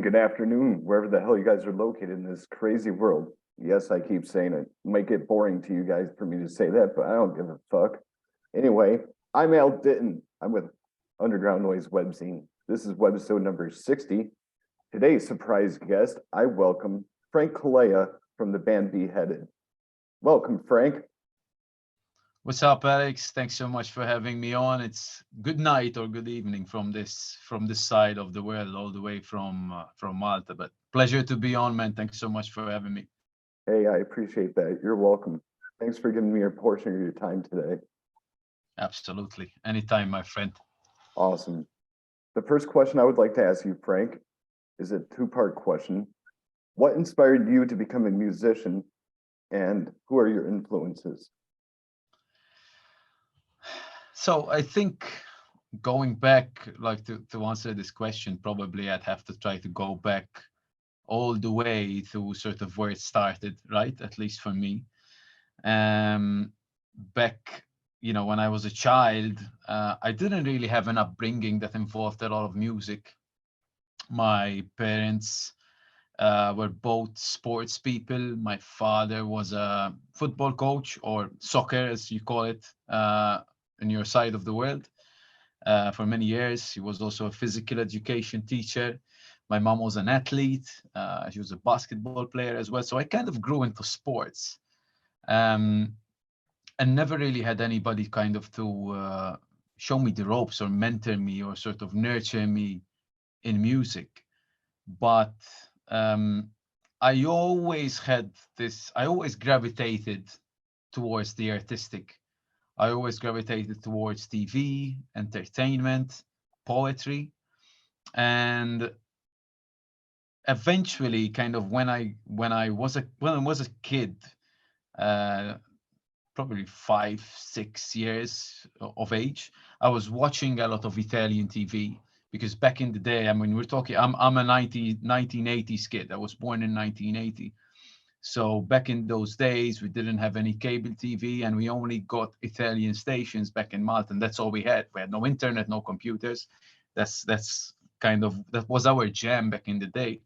good afternoon, wherever the hell you guys are located in this crazy world. Yes, I keep saying it. Might get boring to you guys for me to say that, but I don't give a fuck. Anyway, I'm Al Ditton. I'm with Underground Noise Webzine. This is Webisode number 60. Today's surprise guest, I welcome Frank Calleja from the band Beheaded. Welcome, Frank. What's up, Alex? Thanks so much for having me on. It's good night or good evening from this side of the world, all the way from Malta. But pleasure to be on, man. Thanks so much for having me. Hey, I appreciate that. You're welcome. Thanks for giving me a portion of your time today. Absolutely. Anytime, my friend. Awesome. The first question I would like to ask you, Frank, is a two-part question. What inspired you to become a musician, and who are your influences? So I think going back, like to answer this question, probably I'd have to try to go back all the way to sort of where it started, right? At least for me. Back, when I was a child, I didn't really have an upbringing that involved a lot of music. My parents were both sports people. My father was a football coach, or soccer, as you call it, in your side of the world, for many years. He was also a physical education teacher. My mom was an athlete. She was a basketball player as well. So I kind of grew into sports, and never really had anybody kind of to show me the ropes or mentor me or sort of nurture me in music. But I always gravitated towards the artistic. I always gravitated towards TV, entertainment, poetry, and eventually, kind of when I was a kid, probably 5-6 years of age, I was watching a lot of Italian TV. Because back in the day, I mean, I'm a 1980s kid. I was born in 1980. So back in those days, we didn't have any cable TV, and we only got Italian stations back in Malta, and that's all we had. We had no internet, no computers. That was our jam back in the day.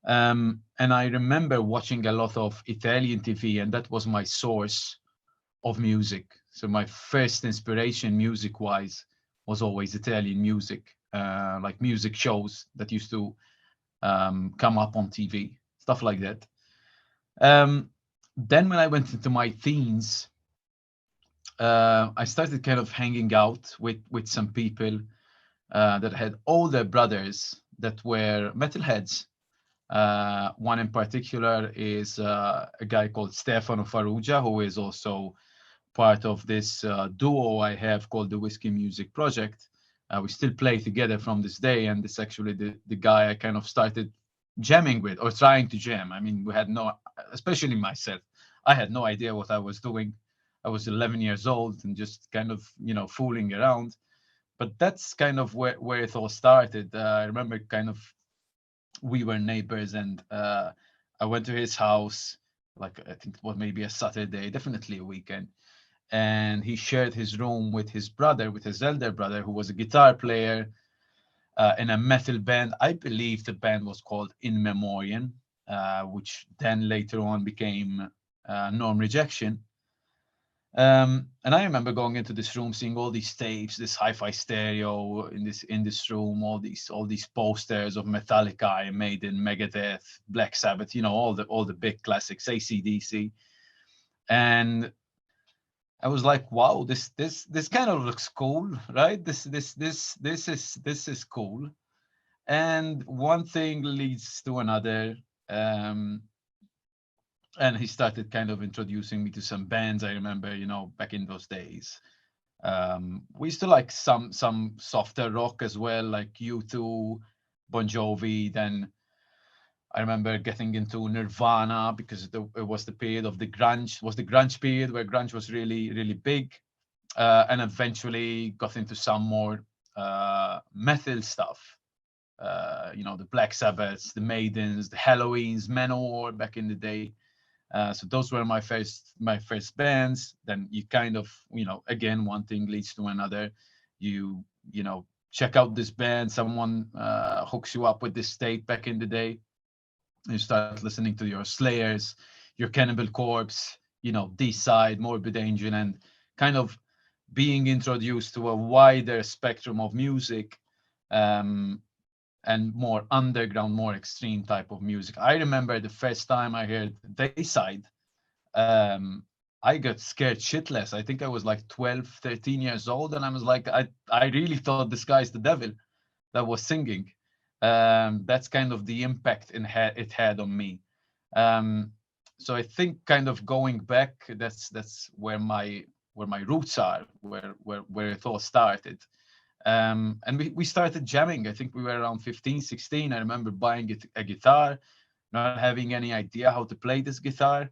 And I remember watching a lot of Italian TV, and that was my source of music. So my first inspiration music-wise was always Italian music, like music shows that used to come up on TV, stuff like that. Then when I went into my teens, I started kind of hanging out with some people that had older brothers that were metalheads. One in particular is a guy called Stefano Farrugia, who is also part of this duo I have called the Whiskey Music Project. We still play together from this day, and it's actually the guy I kind of started jamming with, or trying to jam. I mean, especially myself, I had no idea what I was doing. I was 11 years old and just kind of, fooling around. But that's kind of where it all started. I remember we were neighbors, and I went to his house, like I think it was maybe a Saturday, definitely a weekend. And he shared his room with his elder brother, who was a guitar player in a metal band. I believe the band was called In Memoriam, which then later on became Norm Rejection. And I remember going into this room, seeing all these tapes, this hi-fi stereo in this room, all these posters of Metallica, Iron Maiden, Megadeth, Black Sabbath, all the big classics, AC/DC. And I was like, wow, this kind of looks cool, right? This is cool. And one thing leads to another. And he started kind of introducing me to some bands. I remember, back in those days, we used to like some softer rock as well, like U2, Bon Jovi. Then I remember getting into Nirvana, because it was the period of the grunge period, where grunge was really, really big. And eventually got into some more metal stuff. The Black Sabbaths, the Maidens, the Halloweens, Manowar back in the day. So those were my first bands. Then you kind of, again, one thing leads to another. You check out this band. Someone hooks you up with this tape back in the day. You start listening to your Slayers, your Cannibal Corpse, you know, D-Side, Morbid Angel, and kind of being introduced to a wider spectrum of music, and more underground, more extreme type of music. I remember the first time I heard D-Side, I got scared shitless. I think I was like 12, 13 years old, and I was like, I really thought this guy's the devil that was singing. That's kind of the impact it had on me. So I think kind of going back, that's where my roots are, where it all started. And we started jamming. I think we were around 15, 16. I remember buying a guitar, not having any idea how to play this guitar.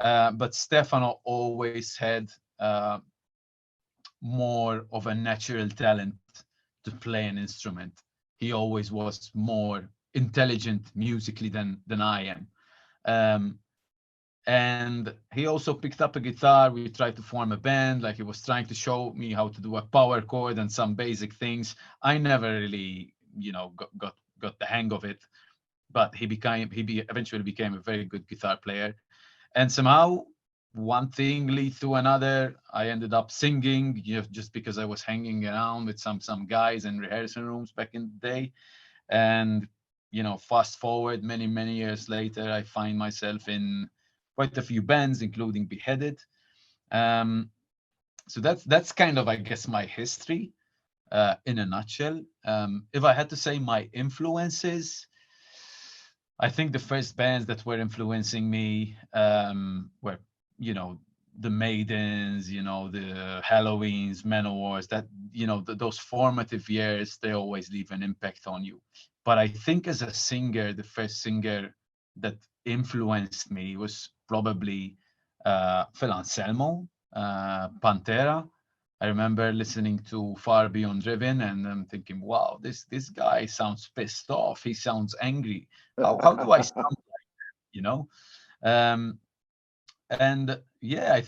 But Stefano always had more of a natural talent to play an instrument. He always was more intelligent musically than I am. And he also picked up a guitar. We tried to form a band. Like, he was trying to show me how to do a power chord and some basic things. I never really, you know, got the hang of it. But he eventually became a very good guitar player. And somehow one thing lead to another. I ended up singing, you know, just because I was hanging around with some guys in rehearsal rooms back in the day. And, you know, fast forward many years later, I find myself in quite a few bands, including Beheaded. So that's kind of, I guess, my history in a nutshell. If I had to say my influences, I think the first bands that were influencing me were, you know, the Maidens, you know, the Halloweens, Manowars, that, you know, those formative years, they always leave an impact on you. But I think as a singer, the first singer that influenced me was probably Phil Anselmo, Pantera. I remember listening to Far Beyond Driven, and I'm thinking, wow, this guy sounds pissed off. He sounds angry. How do I sound like that, you know? And yeah,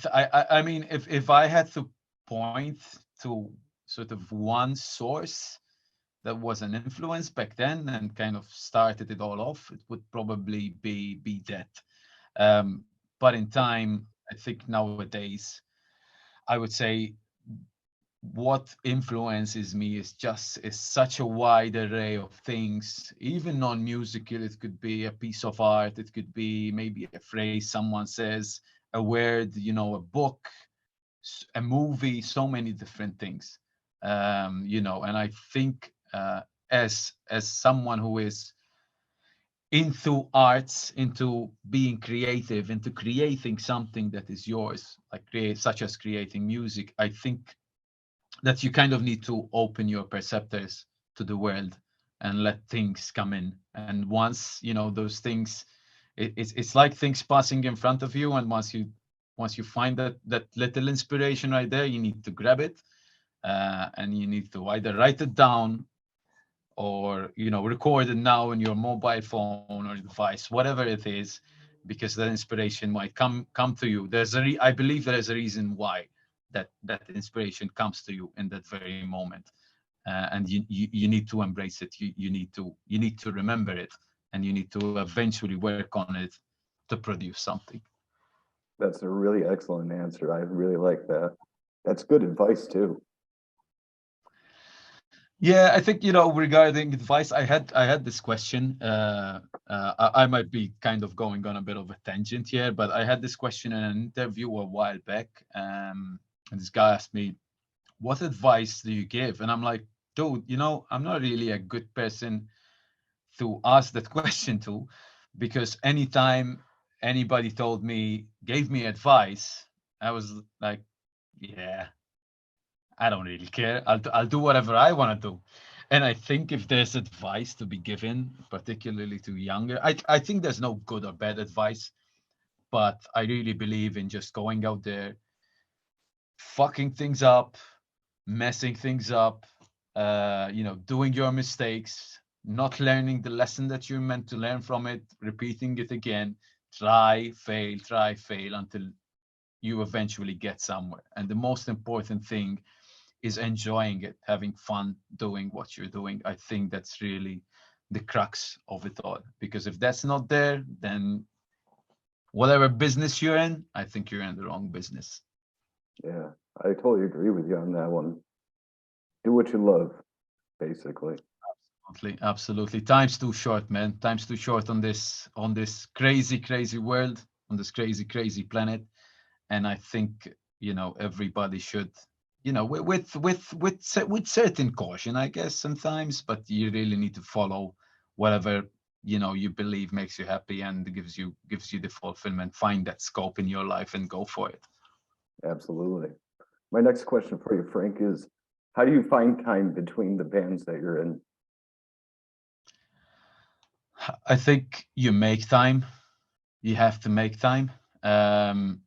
I mean, if I had to point to sort of one source that was an influence back then and kind of started it all off, it would probably be that. But in time, I think nowadays, I would say what influences me is such a wide array of things, even non-musical. It could be a piece of art, it could be maybe a phrase someone says, a word, you know, a book, a movie, so many different things. You know, and I think as someone who is into arts, into being creative, into creating something that is yours, like such as creating music, I think that you kind of need to open your perceptors to the world and let things come in. And once, you know, those things, it's like things passing in front of you. And once you find that little inspiration right there, you need to grab it, and you need to either write it down or, you know, record it now in your mobile phone or device, whatever it is, because that inspiration might come to you. I believe there is a reason why that inspiration comes to you in that very moment, and you need to embrace it. You need to remember it, and you need to eventually work on it to produce something. That's a really excellent answer. I really like that. That's good advice too. Yeah, I think, you know, regarding advice, I had this question. I might be kind of going on a bit of a tangent here, but I had this question in an interview a while back. And this guy asked me, what advice do you give? And I'm like, dude, you know, I'm not really a good person to ask that question to, because anytime anybody gave me advice, I was like, yeah, I don't really care. I'll do whatever I want to do. And I think if there's advice to be given, particularly to younger, I think there's no good or bad advice, but I really believe in just going out there, fucking things up, messing things up, you know, doing your mistakes, not learning the lesson that you're meant to learn from it, repeating it again, try, fail until you eventually get somewhere. And the most important thing is enjoying it, having fun doing what you're doing. I think that's really the crux of it all. Because if that's not there, then whatever business you're in, I think you're in the wrong business. Yeah, I totally agree with you on that one. Do what you love, basically. Absolutely. Time's too short, man. Time's too short on this crazy, crazy world, on this crazy, crazy planet. And I think, everybody should, with certain caution, I guess, sometimes, but you really need to follow whatever you believe makes you happy and gives you the fulfillment. Find that scope in your life and go for it. Absolutely. My next question for you, Frank, is how do you find time between the bands that you're in? I think you make time. You have to make time. And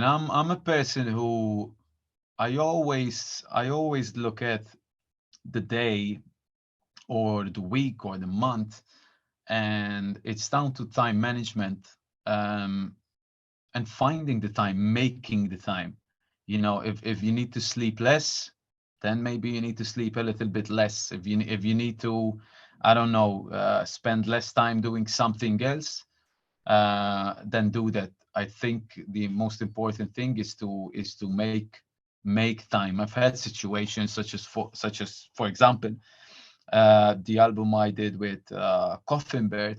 I'm a person who I always look at the day or the week or the month, and it's down to time management, and finding the time, making the time. If you need to sleep less, then maybe you need to sleep a little bit less. If you need to, I don't know, spend less time doing something else, then do that. I think the most important thing is to make time. I've had situations such as for example, the album I did with Coffin Bird,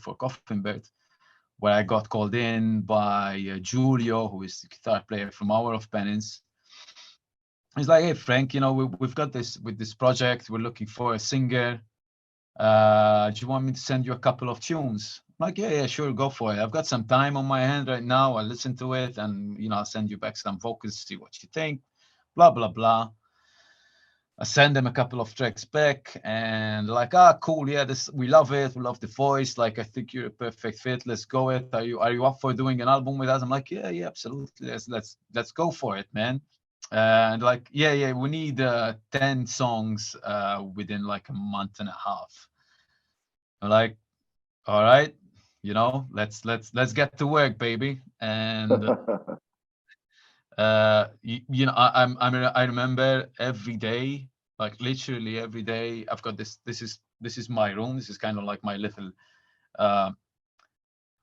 where I got called in by Giulio, who is the guitar player from Hour of Penance. He's like, "Hey Frank, we've got this with this project. We're looking for a singer. Do you want me to send you a couple of tunes?" I'm like, yeah, sure, go for it. I've got some time on my hand right now. I'll listen to it, and I'll send you back some vocals, see what you think. Blah blah blah. I send them a couple of tracks back, and like, cool, yeah, we love it. We love the voice. Like, I think you're a perfect fit. Let's go it. Are you up for doing an album with us? I'm like, yeah, absolutely. Let's go for it, man. And like, yeah, we need 10 songs within like a month and a half. I'm like, all right, let's get to work, baby. And I remember every day, like literally every day, I've got this is my room. This is kind of like my little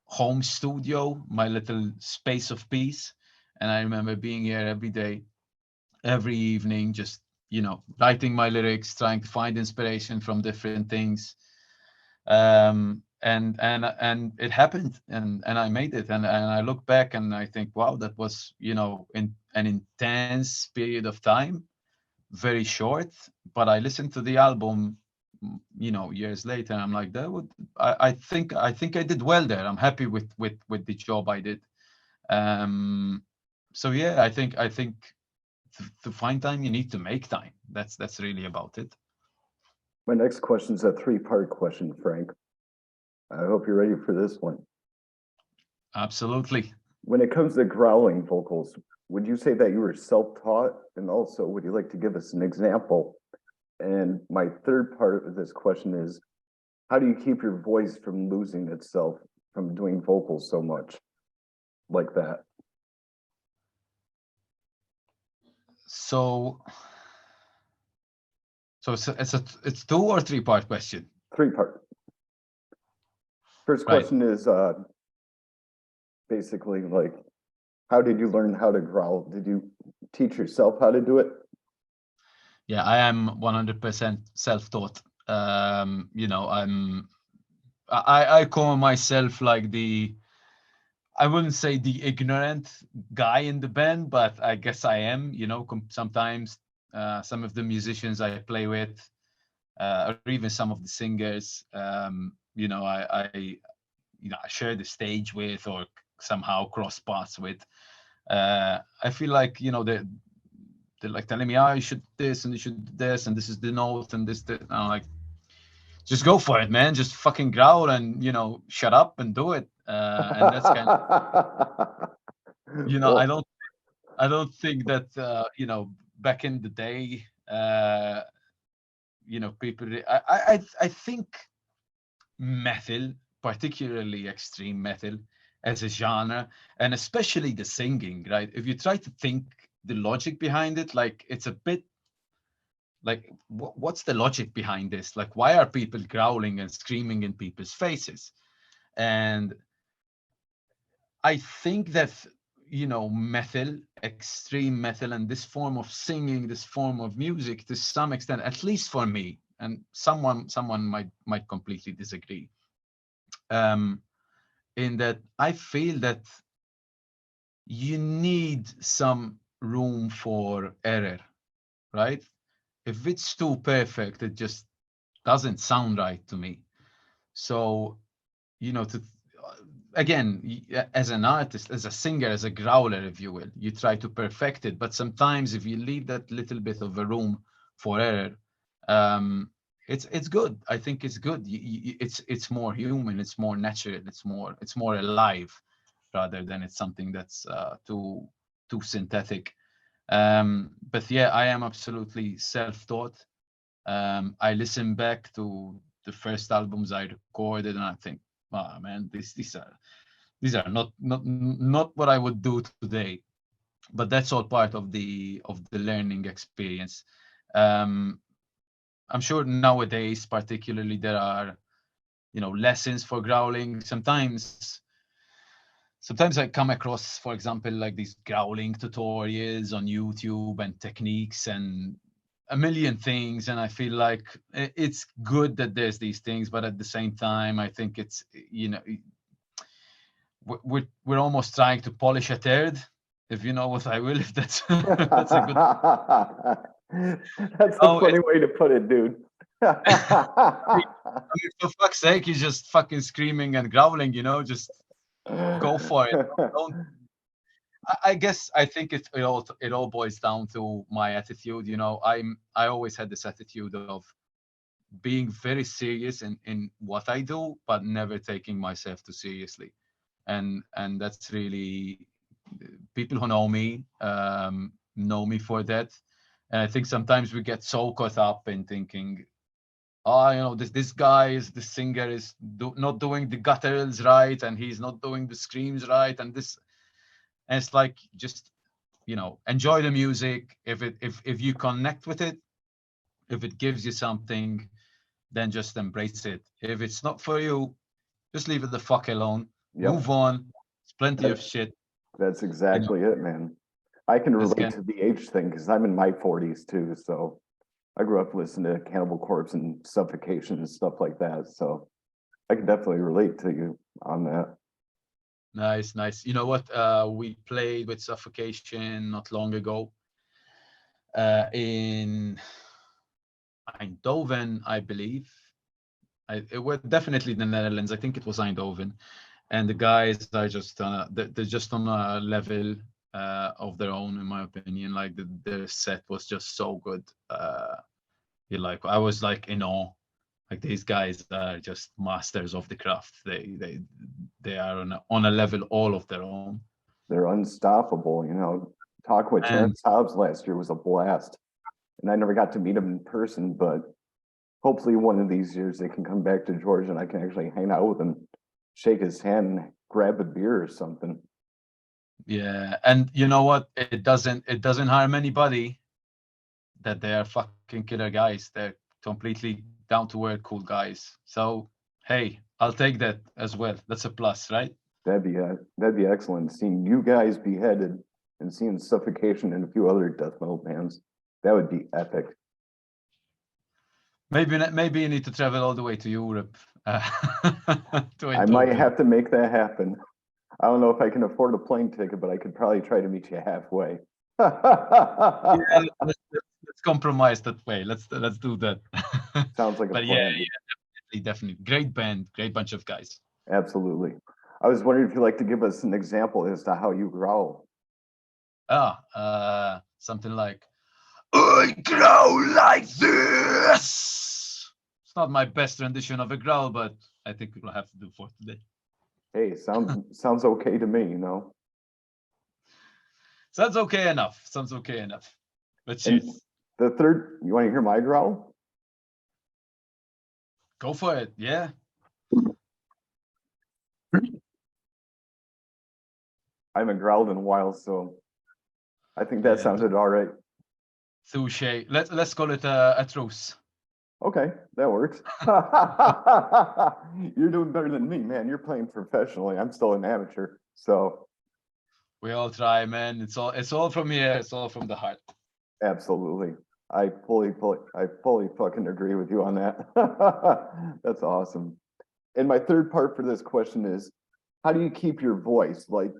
home studio, my little space of peace. And I remember being here every day, every evening, just writing my lyrics, trying to find inspiration from different things. And it happened, and I made it, and I look back and I think, wow, that was in an intense period of time, very short, but I listened to the album years later, and I'm like, I think I did well there. I'm happy with the job I did. So yeah, I think to find time, you need to make time. That's really about it. My next question is a three-part question, Frank. I hope you're ready for this one. Absolutely. When it comes to growling vocals, would you say that you were self-taught? And also, would you like to give us an example? And my third part of this question is, how do you keep your voice from losing itself from doing vocals so much like that? So it's 2 or 3-part question? 3-part. First question is basically like, how did you learn how to growl? Did you teach yourself how to do it? Yeah, I am 100% self-taught. I call myself like I wouldn't say the ignorant guy in the band, but I guess I am. Sometimes some of the musicians I play with, or even some of the singers, I share the stage with or somehow cross paths with. I feel like they're like telling me, you should this and you should do this and this is the note and this. And I'm like, just go for it, man. Just fucking growl and shut up and do it. And that's kind of, well, I don't think that back in the day, people. I think metal, particularly extreme metal, as a genre, and especially the singing, right? If you try to think the logic behind it, like it's a bit like what's the logic behind this? Like, why are people growling and screaming in people's faces? And I think that, metal, extreme metal, and this form of singing, this form of music, to some extent, at least for me, and someone might completely disagree, um, in that I feel that you need some room for error, right? If it's too perfect, it just doesn't sound right to me. So, to again, as an artist, as a singer, as a growler, if you will, you try to perfect it. But sometimes if you leave that little bit of a room for error, it's good. I think it's good. It's more human. It's more natural. It's more alive, rather than it's something that's too synthetic. But yeah, I am absolutely self-taught. I listen back to the first albums I recorded, and I think, oh man, these are not what I would do today. But that's all part of the learning experience. Um, I'm sure nowadays, particularly, there are lessons for growling. Sometimes I come across, for example, like these growling tutorials on YouTube and techniques and a million things, and I feel like it's good that there's these things, but at the same time, I think it's we're almost trying to polish a turd, if you know what I will. If that's that's a good. That's a funny way to put it, dude. I mean, for fuck's sake, you're just fucking screaming and growling. Just go for it. Don't. I guess I think it all boils down to my attitude. I always had this attitude of being very serious in what I do, but never taking myself too seriously. And that's really, people who know me for that. And I think sometimes we get so caught up in thinking, oh, this guy is the singer is not doing the gutturals right, and he's not doing the screams right, and it's like, just enjoy the music. If you connect with it, if it gives you something, then just embrace it. If it's not for you, just leave it the fuck alone. Yep. Move on. There's plenty of shit. That's exactly it, man. I can relate Again, to the age thing because I'm in my 40s too. So I grew up listening to Cannibal Corpse and Suffocation and stuff like that. So I can definitely relate to you on that. nice. You know what? We played with Suffocation not long ago in Eindhoven, I believe. It was definitely the Netherlands. I think it was Eindhoven. And the guys are just they're just on a level of their own, in my opinion. Like their set was just so good. I was like in awe. Like, these guys are just masters of the craft. They are on a level all of their own. They're unstoppable. Talking with And Terrence Hobbs last year was a blast. And I never got to meet him in person, but hopefully one of these years they can come back to Georgia and I can actually hang out with him, shake his hand, and grab a beer or something. yeah, and you know what? It doesn't harm anybody that they are fucking killer guys. They're completely down to earth, cool guys. So hey, I'll take that as well. That's a plus, right? That'd be excellent. Seeing you guys Beheaded and seeing Suffocation and a few other death metal bands, that would be epic. Maybe you need to travel all the way to Europe. I might have to make that happen. I don't know if I can afford a plane ticket, but I could probably try to meet you halfway. Yeah, let's compromise that way. Let's do that. Sounds like a But plan. yeah, definitely. Great band, great bunch of guys. Absolutely. I was wondering if you'd like to give us an example as to how you growl. Something like, I growl like this. It's not my best rendition of a growl, but I think we'll have to do for today. Hey, sounds okay to me, Sounds okay enough. But cheers. The third, you want to hear my growl? Go for it. Yeah. I haven't growled in a while, so I think that sounded all right. Touche. Let's call it a truce. Okay, that works. You're doing better than me, man. You're playing professionally. I'm still an amateur. So We all try, man. It's all from here. It's all from the heart. absolutely. I fully fucking agree with you on that. That's awesome. And my third part for this question is, how do you keep your voice like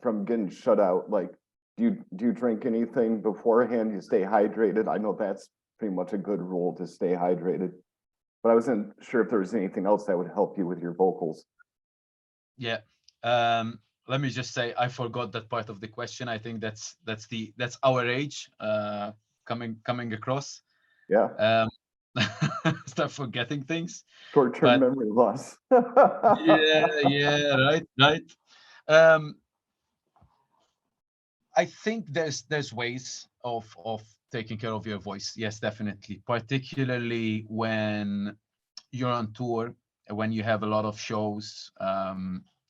from getting shut out? Like, do you drink anything beforehand? You stay hydrated? I know that's pretty much a good rule to stay hydrated, but I wasn't sure if there was anything else that would help you with your vocals. Yeah. Let me just say I forgot that part of the question. I think that's our age coming across. Yeah. Start forgetting things. Short-term memory loss. Yeah, right. I think there's ways of taking care of your voice. Yes, definitely. Particularly when you're on tour, when you have a lot of shows,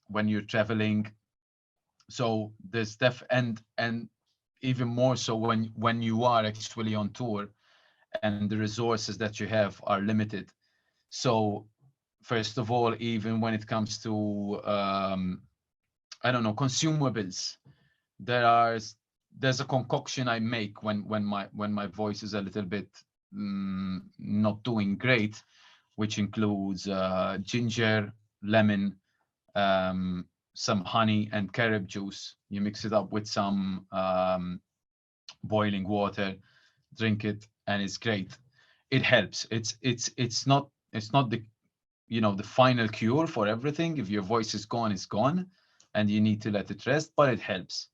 when you're traveling. So there's and even more so when you are actually on tour and the resources that you have are limited. So first of all, even when it comes to I don't know, consumables, there's a concoction I make when my voice is a little bit not doing great, which includes ginger, lemon, some honey and carob juice. You mix it up with some boiling water, drink it, and it's great. It helps. It's not the the final cure for everything. If your voice is gone, it's gone, and you need to let it rest. But it helps.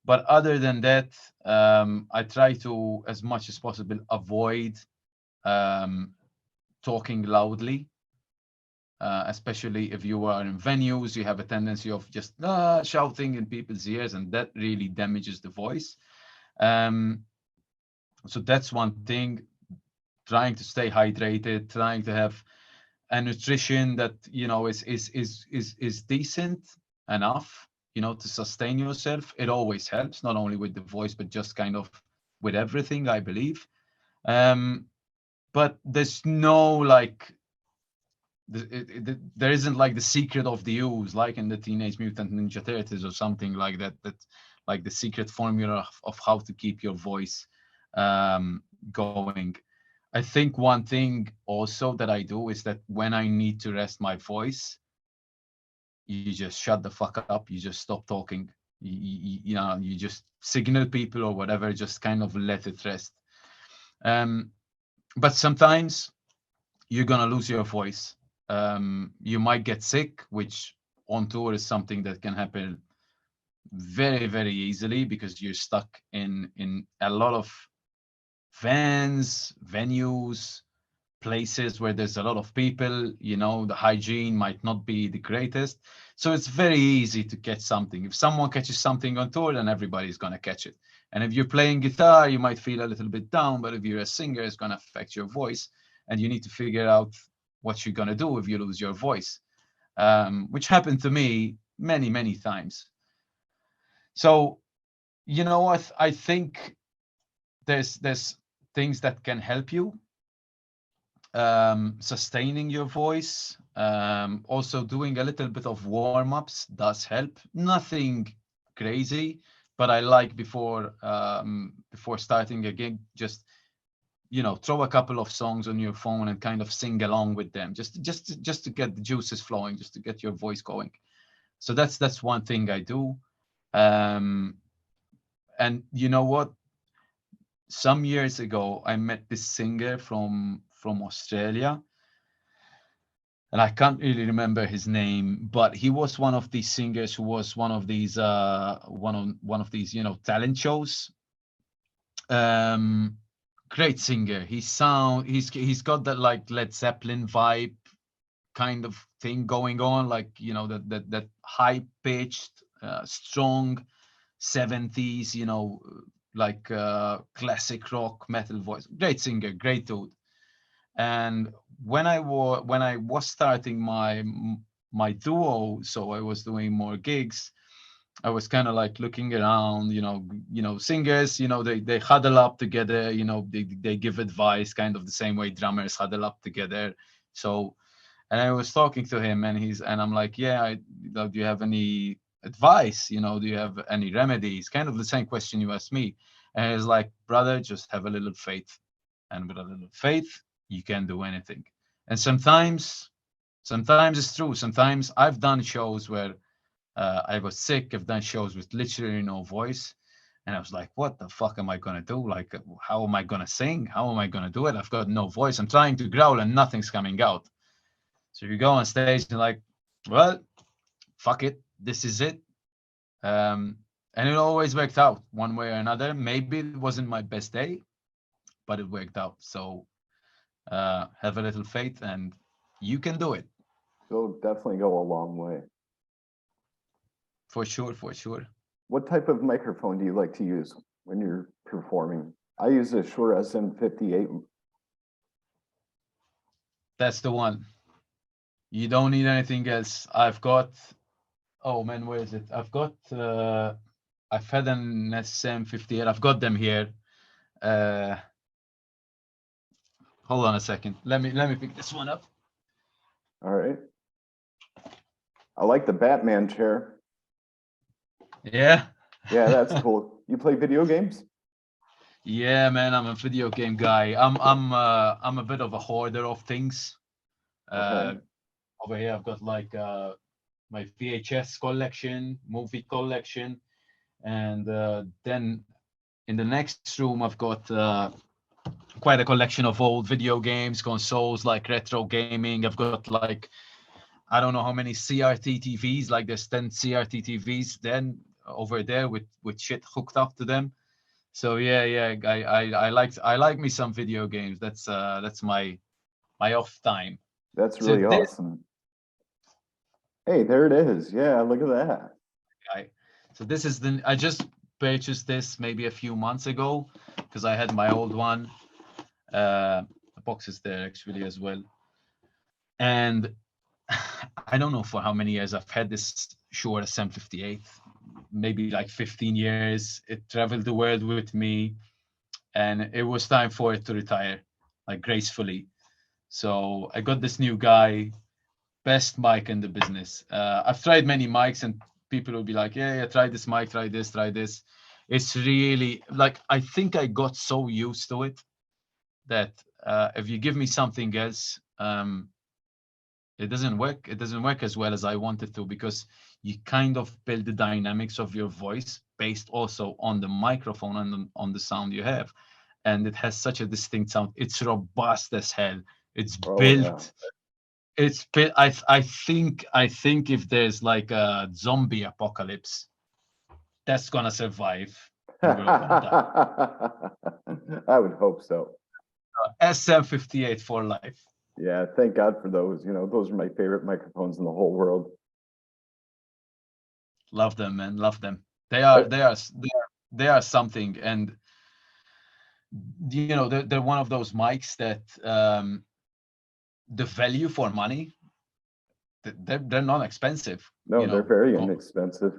But other than that, I try to, as much as possible, avoid talking loudly. Especially if you are in venues, you have a tendency of just shouting in people's ears, and that really damages the voice. So that's one thing. Trying to stay hydrated, trying to have a nutrition that is decent enough, to sustain yourself. It always helps, not only with the voice, but just kind of with everything, I believe. But there's no like there isn't like the secret of the ooze, like in the Teenage Mutant Ninja Turtles or something like that. That's like the secret formula of how to keep your voice going. I think one thing also that I do is that when I need to rest my voice, you just shut the fuck up. You just stop talking. You just signal people or whatever. Just kind of let it rest. But sometimes you're gonna lose your voice. You might get sick, which on tour is something that can happen very, very easily because you're stuck in a lot of venues, places where there's a lot of people. The hygiene might not be the greatest. So it's very easy to catch something. If someone catches something on tour, then everybody's gonna catch it. And if you're playing guitar, you might feel a little bit down, but if you're a singer, it's gonna affect your voice. And you need to figure out what you're gonna do if you lose your voice, which happened to me many, many times. So, I think there's things that can help you sustaining your voice. Also doing a little bit of warm-ups does help. Nothing crazy, but I like before starting a gig, just throw a couple of songs on your phone and kind of sing along with them, just to get the juices flowing, just to get your voice going. So that's one thing I do. And you know what? Some years ago, I met this singer from Australia, and I can't really remember his name, but he was one of these singers who was one of these one of these talent shows. Great singer. He's got that like Led Zeppelin vibe kind of thing going on, like that high pitched, strong 70s, like classic rock metal voice. Great singer, great dude. And when I was starting my duo, so I was doing more gigs, I was kind of like looking around, singers, they huddle up together, they give advice kind of the same way drummers huddle up together. So, and I was talking to him, and I'm like, yeah, do you have any advice? Do you have any remedies? Kind of the same question you asked me. And he's like, brother, just have a little faith. And with a little faith, you can do anything. And sometimes it's true. Sometimes I've done shows where I was sick. I've done shows with literally no voice. And I was like, what the fuck am I going to do? Like, how am I going to sing? How am I going to do it? I've got no voice. I'm trying to growl and nothing's coming out. So you go on stage and like, well, fuck it. This is it. And it always worked out one way or another. Maybe it wasn't my best day, but it worked out. So have a little faith and you can do it. It'll definitely go a long way. For sure, for sure. What type of microphone do you like to use when you're performing? I use a Shure SM58. That's the one. You don't need anything else. I've got, oh man, where is it? I've had an SM58. I've got them here. Hold on a second. Let me pick this one up. All right. I like the Batman chair. Yeah. Yeah, that's cool. You play video games? Yeah, man, I'm a video game guy. I'm a bit of a hoarder of things. Okay. Over here, I've got like my VHS collection, movie collection, and then in the next room, I've got quite a collection of old video games, consoles, like retro gaming. I've got like, I don't know how many CRT TVs, like there's 10 CRT TVs then over there with shit hooked up to them. So yeah, I like me some video games. That's my off time. That's So really awesome. Hey, there it is. Yeah, look at that. So this is I just purchased this maybe a few months ago because I had my old one. The box is there actually as well. And I don't know for how many years I've had this Shure SM58, maybe like 15 years. It traveled the world with me, and it was time for it to retire, like gracefully. So I got this new guy, best mic in the business. I've tried many mics, and people will be like, yeah, try this mic, try this, try this. It's really like, I think I got so used to it that if you give me something else, it doesn't work. It doesn't work as well as I want it to, because you kind of build the dynamics of your voice based also on the microphone and on the sound you have. And it has such a distinct sound. It's robust as hell. It's built. Yeah. It's built. I think if there's like a zombie apocalypse, that's gonna survive. I would hope so. SM58 for life. Yeah, thank God for those. Those are my favorite microphones in the whole world. Love them, man. Love them. They are something, and they're one of those mics that the value for money, they're not expensive. No, they're very inexpensive.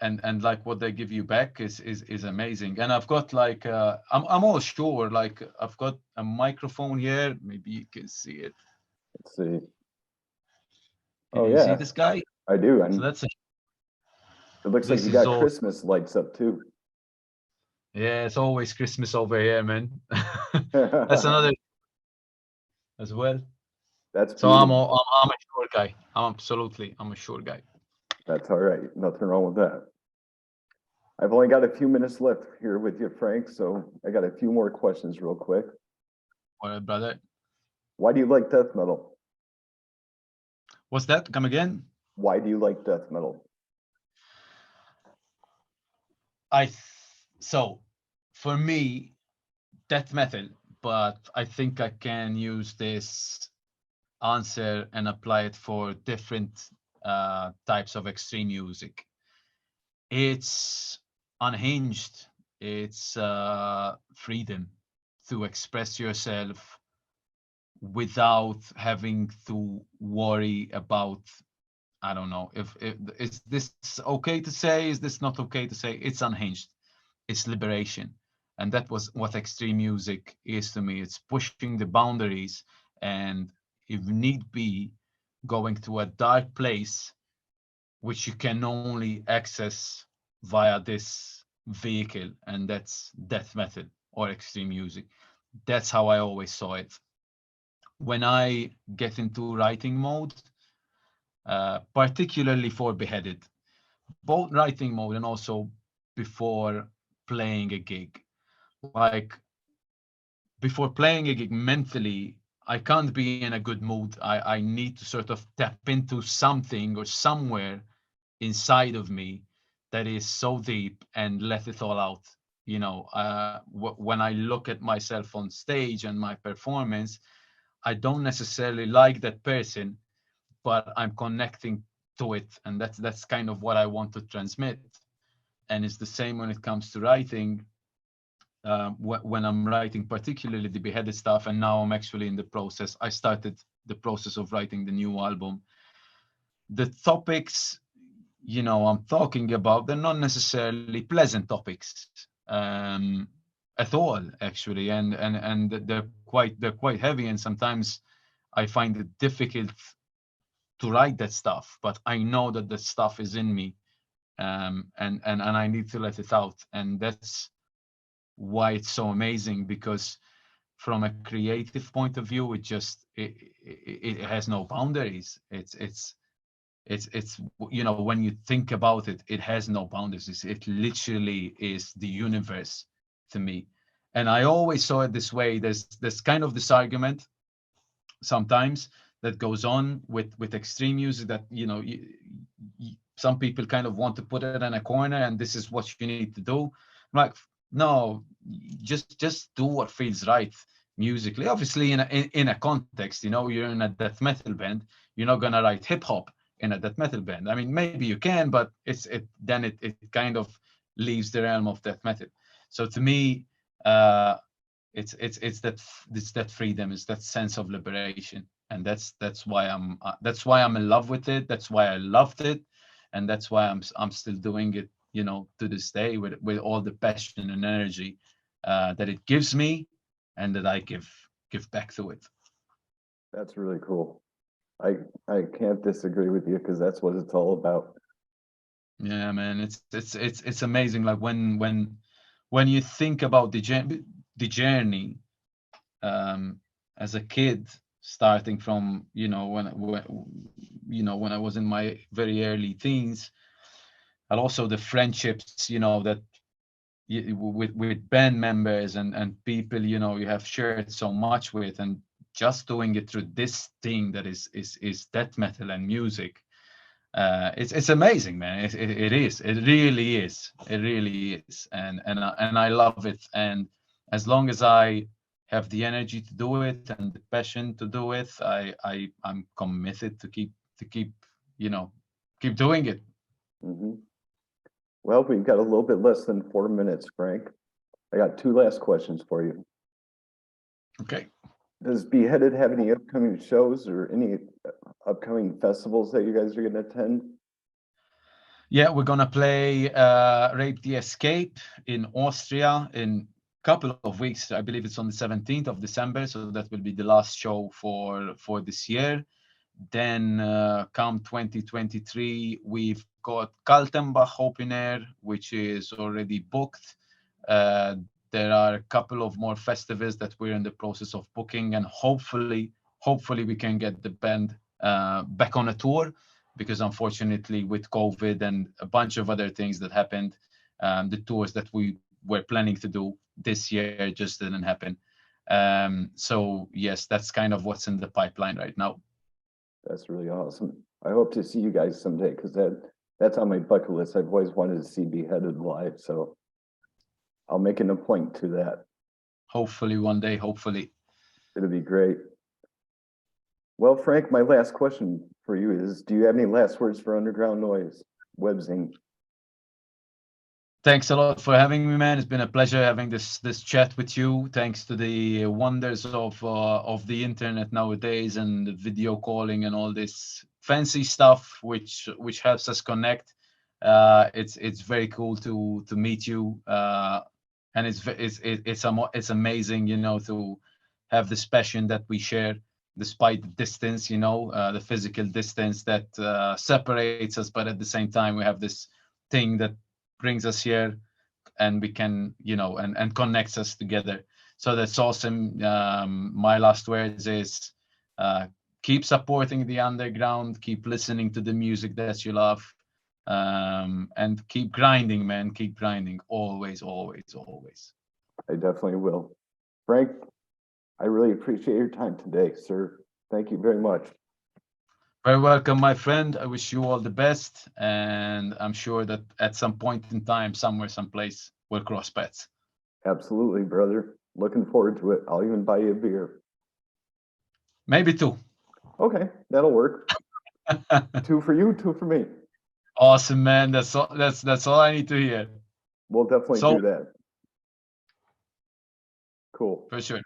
And like what they give you back is amazing. And I've got like I'm all sure, like I've got a microphone here. Maybe you can see it. Let's see. Can you see this guy? I do. So that's it looks like you got Christmas lights up too. Yeah, it's always Christmas over here, man. That's another as well. That's so I'm a sure guy. I'm a sure guy. That's all right. Nothing wrong with that. I've only got a few minutes left here with you, Frank, so I got a few more questions real quick. All right, brother. Why do you like death metal? What's that? Come again? Why do you like death metal? So for me, death metal, but I think I can use this answer and apply it for different types of extreme music. It's unhinged. It's freedom to express yourself without having to worry about I don't know if is this okay to say, is this not okay to say. It's unhinged, it's liberation. And that was what extreme music is to me. It's pushing the boundaries, and if need be, going to a dark place which you can only access via this vehicle, and that's death metal or extreme music. That's how I always saw it. When I get into writing mode, particularly for Beheaded, both writing mode and also before playing a gig. Like before playing a gig mentally, I can't be in a good mood. I need to sort of tap into something or somewhere inside of me that is so deep and let it all out. When I look at myself on stage and my performance, I don't necessarily like that person, but I'm connecting to it, and that's kind of what I want to transmit. And it's the same when it comes to writing. When I'm writing, particularly the Beheaded stuff, and now I'm actually in the process. I started the process of writing the new album. The topics, I'm talking about, they're not necessarily pleasant topics at all, actually, and they're quite heavy, and sometimes I find it difficult to write that stuff, but I know that the stuff is in me, and I need to let it out, and that's why it's so amazing, because from a creative point of view, it has no boundaries. It's when you think about it, it has no boundaries. It literally is the universe to me, and I always saw it this way. There's kind of this argument sometimes that goes on with extreme music, that some people kind of want to put it in a corner, and this is what you need to do. I'm like, no, just do what feels right musically. Obviously, in a context, you're in a death metal band, you're not gonna write hip hop in a death metal band. I mean, maybe you can, but it kind of leaves the realm of death metal. So to me, it's that freedom, it's that sense of liberation, and that's why I'm in love with it. That's why I loved it, and that's why I'm still doing it, to this day, with all the passion and energy that it gives me, and that I give back to it. That's really cool. I can't disagree with you, because that's what it's all about. Yeah, man, it's amazing. Like when you think about the journey, as a kid, starting from when I was in my very early teens, and also the friendships, that with band members and people, you have shared so much with, and just doing it through this thing that is death metal and music. It's amazing, man. It is. It really is. It really is. And I love it. And as long as I have the energy to do it and the passion to do it, I'm committed to keep doing it. Mm-hmm. Well, we've got a little bit less than 4 minutes, Frank. I got 2 last questions for you. Okay. Does Beheaded have any upcoming shows or any upcoming festivals that you guys are going to attend? Yeah, we're gonna play Rape the Escape in Austria in a couple of weeks. I believe it's on the 17th of December, so that will be the last show for this year. Then come 2023, we've got Kaltenbach Open Air, which is already booked. There are a couple of more festivals that we're in the process of booking, and hopefully we can get the band back on a tour, because unfortunately with COVID and a bunch of other things that happened, the tours that we were planning to do this year just didn't happen. So yes, that's kind of what's in the pipeline right now. That's really awesome. I hope to see you guys someday, because that's on my bucket list. I've always wanted to see Beheaded live, so I'll make an appointment to that. Hopefully one day, hopefully. It'll be great. Well, Frank, my last question for you is, do you have any last words for Underground Noise, Webzine? Thanks a lot for having me, man. It's been a pleasure having this chat with you. Thanks to the wonders of the internet nowadays, and the video calling and all this fancy stuff which helps us connect. It's very cool to meet you, and it's amazing, you know, to have this passion that we share despite the distance, you know, the physical distance that separates us, but at the same time we have this thing that brings us here, and we can, you know, and connects us together. So that's awesome. My last words is keep supporting the underground, keep listening to the music that you love, and keep grinding, man. Keep grinding. Always, always, always. I definitely will. Frank, I really appreciate your time today, sir. Thank you very much. Very welcome, my friend. I wish you all the best, and I'm sure that at some point in time, somewhere, someplace, we'll cross paths. Absolutely, brother. Looking forward to it. I'll even buy you a beer. Maybe two. Okay, that'll work. 2 for you, 2 for me. Awesome, man. That's all I need to hear. We'll definitely do that. Cool. For sure.